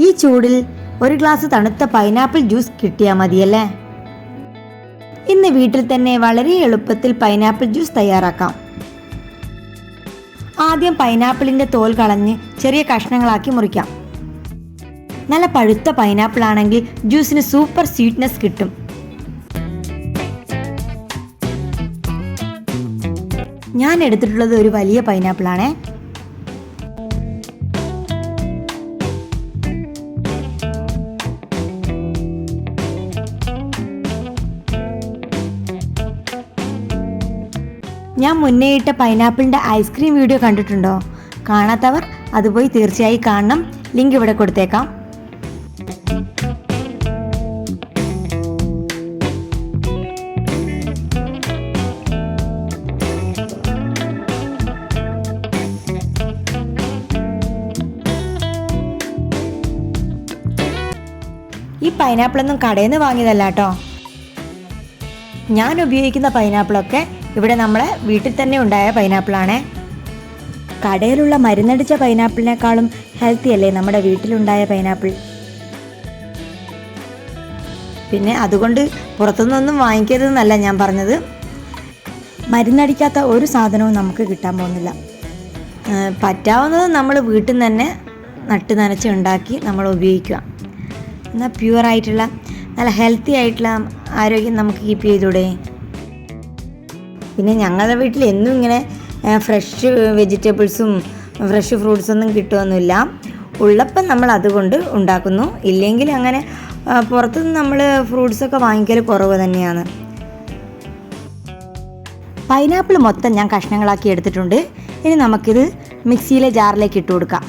ഈ ചൂടിൽ ഒരു ഗ്ലാസ് തണുത്ത പൈനാപ്പിൾ ജ്യൂസ് കിട്ടിയാൽ മതിയല്ലേ. ഇന്ന് വീട്ടിൽ തന്നെ വളരെ എളുപ്പത്തിൽ പൈനാപ്പിൾ ജ്യൂസ് തയ്യാറാക്കാം. ആദ്യം പൈനാപ്പിളിന്റെ തോൽ കളഞ്ഞ് ചെറിയ കഷ്ണങ്ങളാക്കി മുറിക്കാം. നല്ല പഴുത്ത പൈനാപ്പിൾ ആണെങ്കിൽ ജ്യൂസിന് സൂപ്പർ സ്വീറ്റ്നെസ് കിട്ടും. ഞാൻ എടുത്തിട്ടുള്ളത് ഒരു വലിയ പൈനാപ്പിൾ ആണേ. ഞാൻ മുന്നേ ഇട്ട പൈനാപ്പിളിൻ്റെ ഐസ്ക്രീം വീഡിയോ കണ്ടിട്ടുണ്ടോ? കാണാത്തവർ അത് പോയി തീർച്ചയായും കാണണം. ലിങ്ക് ഇവിടെ കൊടുത്തേക്കാം. ഈ പൈനാപ്പിളൊന്നും കടയിൽ നിന്ന് വാങ്ങിയതല്ല കേട്ടോ. ഞാൻ ഉപയോഗിക്കുന്ന പൈനാപ്പിളൊക്കെ ഇവിടെ നമ്മളെ വീട്ടിൽ തന്നെ ഉണ്ടായ പൈനാപ്പിളാണ്. കടയിലുള്ള മരുന്നടിച്ച പൈനാപ്പിളിനേക്കാളും ഹെൽത്തി അല്ലേ നമ്മുടെ വീട്ടിലുണ്ടായ പൈനാപ്പിൾ. പിന്നെ അതുകൊണ്ട് പുറത്തുനിന്നൊന്നും വാങ്ങിക്കരുതെന്നല്ല ഞാൻ പറഞ്ഞത്. മരുന്നടിക്കാത്ത ഒരു സാധനവും നമുക്ക് കിട്ടാൻ പോകുന്നില്ല. പറ്റാവുന്നത് നമ്മൾ വീട്ടിൽ നിന്ന് തന്നെ നട്ട് നനച്ച് ഉണ്ടാക്കി നമ്മൾ ഉപയോഗിക്കുക. എന്നാൽ പ്യുവറായിട്ടുള്ള നല്ല ഹെൽത്തി ആയിട്ടുള്ള ആരോഗ്യം നമുക്ക് കീപ്പ് ചെയ്തൂടെ. പിന്നെ ഞങ്ങളുടെ വീട്ടിൽ എന്നും ഇങ്ങനെ ഫ്രഷ് വെജിറ്റബിൾസും ഫ്രഷ് ഫ്രൂട്ട്സൊന്നും കിട്ടുമൊന്നുമില്ല. ഉള്ളപ്പം നമ്മൾ അതുകൊണ്ട് ഉണ്ടാക്കുന്നു. ഇല്ലെങ്കിൽ അങ്ങനെ പുറത്തുനിന്ന് നമ്മൾ ഫ്രൂട്ട്സൊക്കെ വാങ്ങിക്കൽ കുറവ് തന്നെയാണ്. പൈനാപ്പിൾ മൊത്തം ഞാൻ കഷ്ണങ്ങളാക്കി എടുത്തിട്ടുണ്ട്. ഇനി നമുക്കിത് മിക്സിയിലെ ജാറിലേക്ക് ഇട്ട് കൊടുക്കാം.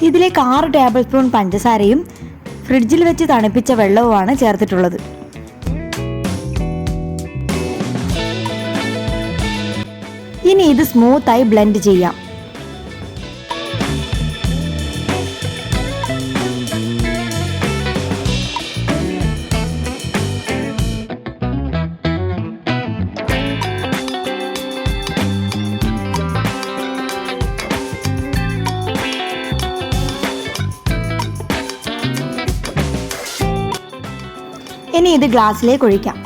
ഇതിലേക്ക് 6 ടേബിൾ സ്പൂൺ പഞ്ചസാരയും ഫ്രിഡ്ജിൽ വെച്ച് തണുപ്പിച്ച വെള്ളവുമാണ് ചേർത്തിട്ടുള്ളത്. ഇനി ഇത് സ്മൂത്തായി ബ്ലെൻഡ് ചെയ്യാം. ഇനി ഇത് ഗ്ലാസ്സിലേക്ക് ഒഴിക്കാം.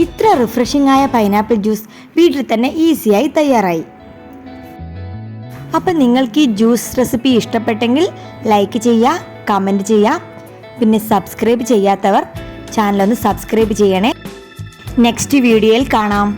ഇത്ര റിഫ്രഷിംഗ് ആയ പൈനാപ്പിൾ ജ്യൂസ് വീട്ടിൽ തന്നെ ഈസിയായി തയ്യാറായി. അപ്പം നിങ്ങൾക്ക് ഈ ജ്യൂസ് റെസിപ്പി ഇഷ്ടപ്പെട്ടെങ്കിൽ ലൈക്ക് ചെയ്യുക, കമൻറ്റ് ചെയ്യുക. പിന്നെ സബ്സ്ക്രൈബ് ചെയ്യാത്തവർ ചാനലൊന്ന് സബ്സ്ക്രൈബ് ചെയ്യണേ. നെക്സ്റ്റ് വീഡിയോയിൽ കാണാം.